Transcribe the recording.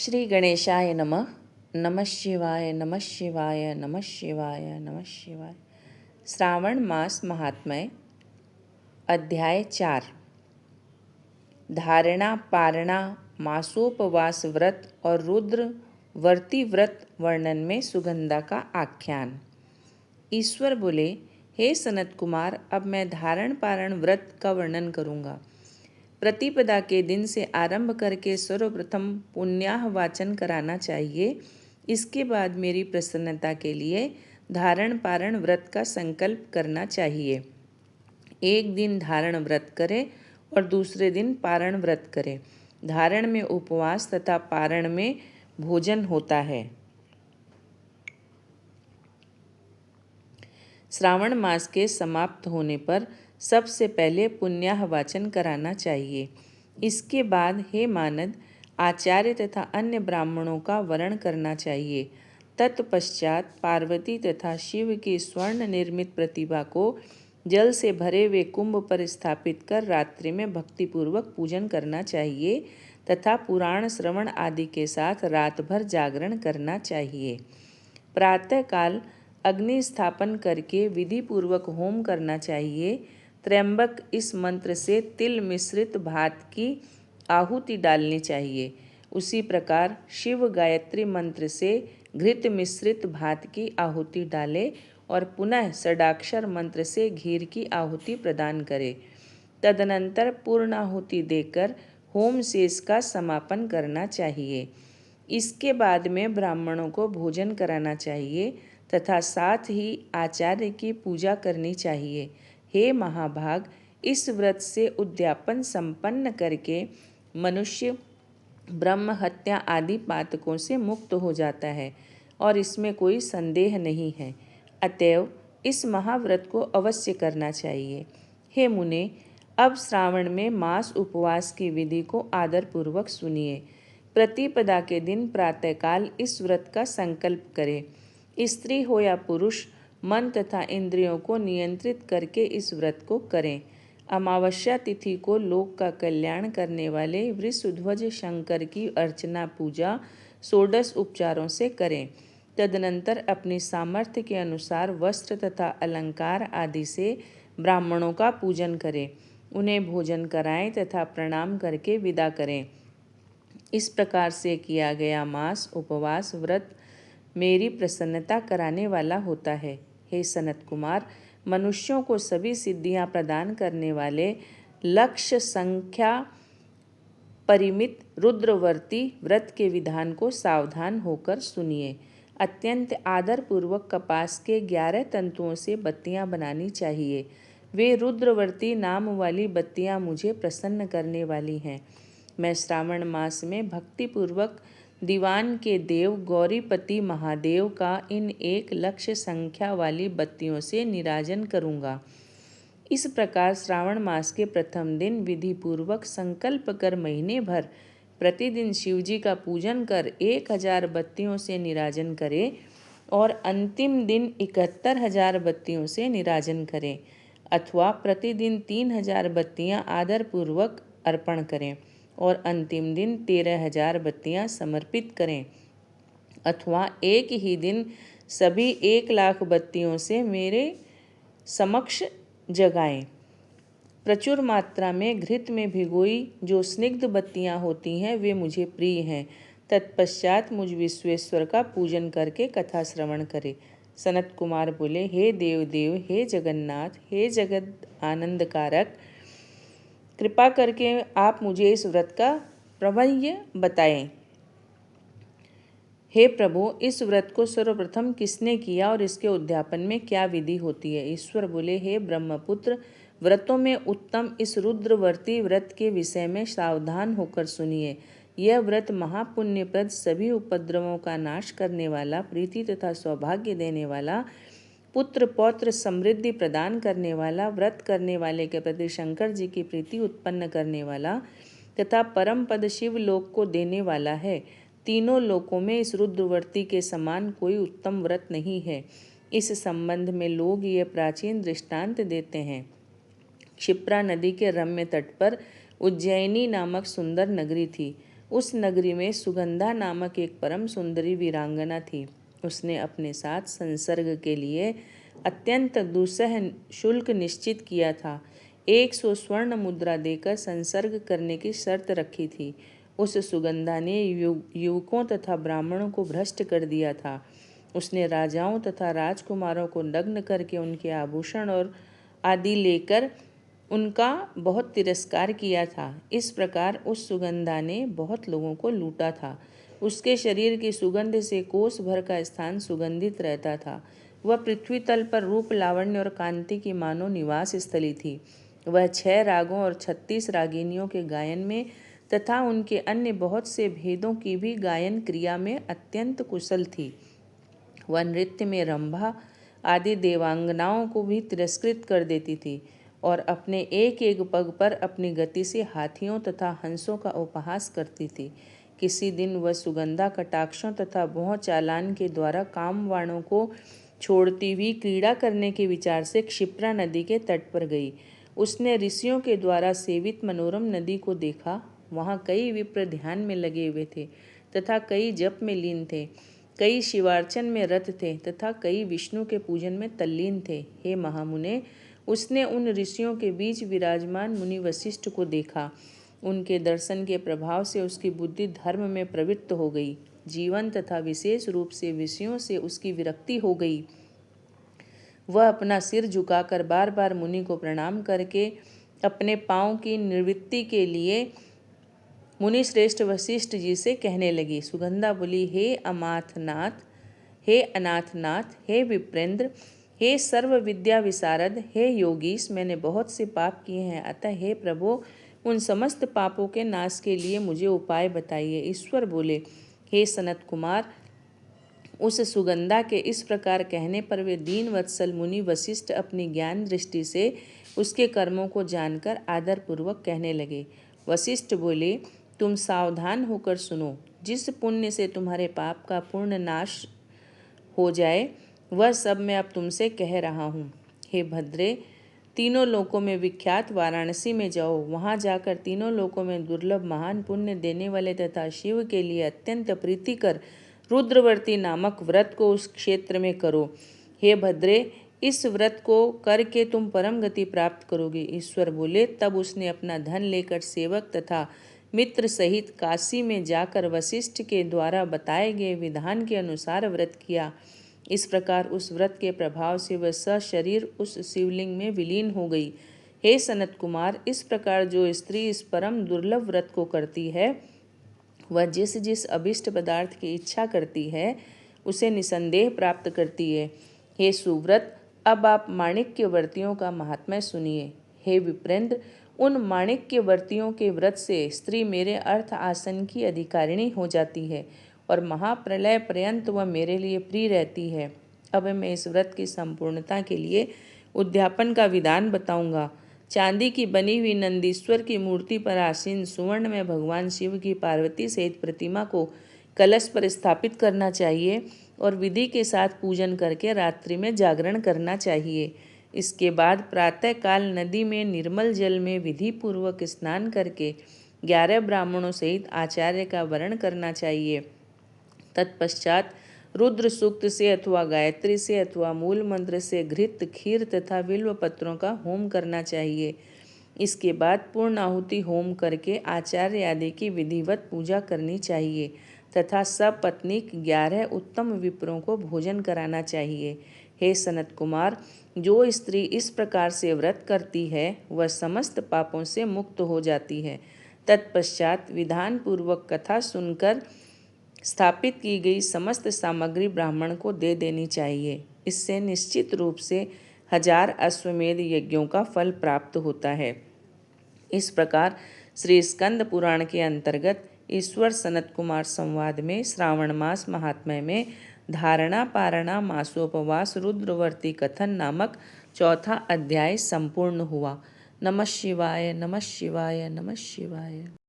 श्री गणेशाय नमः। नमः शिवाय नमः शिवाय नमः शिवाय नमः शिवाय। श्रावण मास महात्म्य अध्याय 4। धारणा, पारणा, मासोपवास व्रत और रुद्र वर्ती व्रत वर्णन में सुगंधा का आख्यान। ईश्वर बोले, हे सनत कुमार, अब मैं धारण पारण व्रत का वर्णन करूँगा। प्रतिपदा के दिन से आरंभ करके सर्वप्रथम पुण्याह वाचन कराना चाहिए। इसके बाद मेरी प्रसन्नता के लिए धारण पारण व्रत का संकल्प करना चाहिए। एक दिन धारण व्रत करे और दूसरे दिन पारण व्रत करे। धारण में उपवास तथा पारण में भोजन होता है। श्रावण मास के समाप्त होने पर सबसे पहले पुण्याह वाचन कराना चाहिए। इसके बाद हे मानद, आचार्य तथा अन्य ब्राह्मणों का वरण करना चाहिए। तत्पश्चात पार्वती तथा शिव की स्वर्ण निर्मित प्रतिभा को जल से भरे हुए कुंभ पर स्थापित कर रात्रि में भक्तिपूर्वक पूजन करना चाहिए तथा पुराण श्रवण आदि के साथ रात भर जागरण करना चाहिए। प्रातःकाल अग्नि स्थापन करके विधि पूर्वक होम करना चाहिए। त्र्यंबक इस मंत्र से तिल मिश्रित भात की आहुति डालनी चाहिए। उसी प्रकार शिव गायत्री मंत्र से घृत मिश्रित भात की आहुति डाले और पुनः षडाक्षर मंत्र से घीर की आहुति प्रदान करे। तदनंतर पूर्णाहुति देकर होम शेष का समापन करना चाहिए। इसके बाद में ब्राह्मणों को भोजन कराना चाहिए तथा साथ ही आचार्य की पूजा करनी चाहिए। हे महाभाग, इस व्रत से उद्यापन संपन्न करके मनुष्य ब्रह्म हत्या आदि पातकों से मुक्त हो जाता है और इसमें कोई संदेह नहीं है। अतएव इस महाव्रत को अवश्य करना चाहिए। हे मुने, अब श्रावण में मास उपवास की विधि को आदरपूर्वक सुनिए। प्रतिपदा के दिन प्रातःकाल इस व्रत का संकल्प करें। स्त्री हो या पुरुष, मन तथा इंद्रियों को नियंत्रित करके इस व्रत को करें। अमावस्या तिथि को लोक का कल्याण करने वाले वृषध्वज शंकर की अर्चना पूजा षोडश उपचारों से करें। तदनंतर अपनी सामर्थ्य के अनुसार वस्त्र तथा अलंकार आदि से ब्राह्मणों का पूजन करें। उन्हें भोजन कराएं तथा प्रणाम करके विदा करें। इस प्रकार से किया गया मास उपवास व्रत मेरी प्रसन्नता कराने वाला होता है। हे सनत कुमार, मनुष्यों को सभी सिद्धियां प्रदान करने वाले लक्ष्य संख्या परिमित रुद्रवर्ती व्रत के विधान को सावधान होकर सुनिए। अत्यंत आदरपूर्वक कपास के 11 तंतुओं से बत्तियां बनानी चाहिए। वे रुद्रवर्ती नाम वाली बत्तियां मुझे प्रसन्न करने वाली हैं। मैं श्रावण मास में भक्तिपूर्वक दीवान के देव गौरीपति महादेव का इन 1 लक्ष्य संख्या वाली बत्तियों से निराजन करूँगा। इस प्रकार श्रावण मास के प्रथम दिन विधि पूर्वक संकल्प कर महीने भर प्रतिदिन शिवजी का पूजन कर 1000 बत्तियों से निराजन करें और अंतिम दिन 71,000 बत्तियों से निराजन करें, अथवा प्रतिदिन 3000 बत्तियां आदरपूर्वक अर्पण करें और अंतिम दिन 13,000 बत्तियां समर्पित करें, अथवा एक ही दिन सभी 1,00,000 बत्तियों से मेरे समक्ष जगाएं। प्रचुर मात्रा में घृत में भिगोई जो स्निग्ध बत्तियां होती हैं वे मुझे प्रिय हैं। तत्पश्चात मुझ विश्वेश्वर का पूजन करके कथा श्रवण करे। सनत कुमार बोले, हे देव, हे जगन्नाथ, हे जगत आनंद कारक, कृपा करके आप मुझे इस व्रत का प्रमेय बताएं। हे प्रभु, इस व्रत को सर्वप्रथम किसने किया और इसके उद्यापन में क्या विधि होती है? ईश्वर बोले, हे ब्रह्मपुत्र, व्रतों में उत्तम इस रुद्रवर्ती व्रत के विषय में सावधान होकर सुनिए। यह व्रत महापुण्यप्रद, सभी उपद्रवों का नाश करने वाला, प्रीति तथा सौभाग्य देने वाला, पुत्र पौत्र समृद्धि प्रदान करने वाला, व्रत करने वाले के प्रति शंकर जी की प्रीति उत्पन्न करने वाला तथा परम पद शिव लोक को देने वाला है। तीनों लोकों में इस रुद्रवर्ती के समान कोई उत्तम व्रत नहीं है। इस संबंध में लोग ये प्राचीन दृष्टांत देते हैं। क्षिप्रा नदी के रम्य तट पर उज्जैनी नामक सुंदर नगरी थी। उस नगरी में सुगंधा नामक एक परम सुंदरी वीरांगना थी। उसने अपने साथ संसर्ग के लिए अत्यंत दुस्सह शुल्क निश्चित किया था। 100 स्वर्ण मुद्रा देकर संसर्ग करने की शर्त रखी थी। उस सुगंधा ने युवकों तथा ब्राह्मणों को भ्रष्ट कर दिया था। उसने राजाओं तथा राजकुमारों को नग्न करके उनके आभूषण और आदि लेकर उनका बहुत तिरस्कार किया था। इस प्रकार उस सुगंधा ने बहुत लोगों को लूटा था। उसके शरीर की सुगंध से कोस भर का स्थान सुगंधित रहता था। वह पृथ्वी तल पर रूप, लावण्य और कांति की मानो निवास स्थली थी। वह 6 रागों और 36 रागिनियों के गायन में तथा उनके अन्य बहुत से भेदों की भी गायन क्रिया में अत्यंत कुशल थी। वह नृत्य में रंभा आदि देवांगनाओं को भी तिरस्कृत कर देती थी और अपने एक एक पग पर अपनी गति से हाथियों तथा हंसों का उपहास करती थी। किसी दिन वह सुगंधा कटाक्षों तथा भौं चालान के द्वारा कामवाणों को छोड़ती हुई क्रीड़ा करने के विचार से क्षिप्रा नदी के तट पर गई। उसने ऋषियों के द्वारा सेवित मनोरम नदी को देखा। वहाँ कई विप्र ध्यान में लगे हुए थे तथा कई जप में लीन थे, कई शिवार्चन में रत थे तथा कई विष्णु के पूजन में तल्लीन थे। हे महामुने, उसने उन ऋषियों के बीच विराजमान मुनि वशिष्ठ को देखा। उनके दर्शन के प्रभाव से उसकी बुद्धि धर्म में प्रवृत्त हो गई। जीवन तथा विशेष रूप से विषयों से उसकी विरक्ति हो गई। वह अपना सिर झुकाकर बार बार मुनि को प्रणाम करके अपने पाँव की निवृत्ति के लिए मुनि श्रेष्ठ वशिष्ठ जी से कहने लगी। सुगंधा बोली, हे अमाथनाथ, हे अनाथनाथ, हे विप्रेंद्र, हे सर्व विद्या विशारद, हे योगीश, मैंने बहुत से पाप किए हैं। अतः हे प्रभु, उन समस्त पापों के नाश के लिए मुझे उपाय बताइए। ईश्वर बोले, हे सनत कुमार, उस सुगंधा के इस प्रकार कहने पर वे दीन वत्सल मुनि वशिष्ठ अपनी ज्ञान दृष्टि से उसके कर्मों को जानकर आदरपूर्वक कहने लगे। वशिष्ठ बोले, तुम सावधान होकर सुनो। जिस पुण्य से तुम्हारे पाप का पूर्ण नाश हो जाए, वह सब मैं अब तुमसे कह रहा हूँ। हे भद्रे, तीनों लोकों में विख्यात वाराणसी में जाओ। वहाँ जाकर तीनों लोकों में दुर्लभ महान पुण्य देने वाले तथा शिव के लिए अत्यंत प्रीतिकर रुद्रवर्ती नामक व्रत को उस क्षेत्र में करो। हे भद्रे, इस व्रत को करके तुम परम गति प्राप्त करोगे। ईश्वर बोले। तब उसने अपना धन लेकर सेवक तथा मित्र सहित काशी में जाकर वशिष्ठ के द्वारा बताए गए विधान के अनुसार व्रत किया। इस प्रकार उस व्रत के प्रभाव से वह सशरीर उस शिवलिंग में विलीन हो गई। हे सनत कुमार, इस प्रकार जो स्त्री इस परम दुर्लभ व्रत को करती है, वह जिस जिस अभिष्ट पदार्थ की इच्छा करती है, उसे निसंदेह प्राप्त करती है। हे सुव्रत, अब आप माणिक्यवर्तियों का महात्म्य सुनिए। हे विप्रेंद्र, उन माणिक्यवर्तियों के व्रत से स्त्री मेरे अर्थ आसन की अधिकारिणी हो जाती है और महाप्रलय पर्यंत वह मेरे लिए प्रिय रहती है। अब मैं इस व्रत की संपूर्णता के लिए उद्यापन का विधान बताऊंगा। चांदी की बनी हुई नंदीश्वर की मूर्ति पर आसीन सुवर्ण में भगवान शिव की पार्वती सहित प्रतिमा को कलश पर स्थापित करना चाहिए और विधि के साथ पूजन करके रात्रि में जागरण करना चाहिए। इसके बाद प्रातः काल नदी में निर्मल जल में विधि पूर्वक स्नान करके 11 ब्राह्मणों सहित आचार्य का वरण करना चाहिए। तत्पश्चात रुद्र सूक्त से अथवा गायत्री से अथवा मूल मंत्र से घृत, खीर तथा बिल्व पत्रों का होम करना चाहिए। इसके बाद पूर्ण आहुति होम करके आचार्य आदि की विधिवत पूजा करनी चाहिए तथा सपत्नीक 11 उत्तम विप्रों को भोजन कराना चाहिए। हे सनत कुमार, जो स्त्री इस प्रकार से व्रत करती है, वह समस्त पापों से मुक्त हो जाती है। तत्पश्चात विधान पूर्वक कथा सुनकर स्थापित की गई समस्त सामग्री ब्राह्मण को दे देनी चाहिए। इससे निश्चित रूप से 1000 अश्वमेध यज्ञों का फल प्राप्त होता है। इस प्रकार श्री स्कंद पुराण के अंतर्गत ईश्वर सनत कुमार संवाद में श्रावण मास महात्म्य में धारणा पारणा मासोपवास रुद्रवर्ती कथन नामक चौथा अध्याय संपूर्ण हुआ। नमः शिवाय, नमः शिवाय, नमः शिवाय।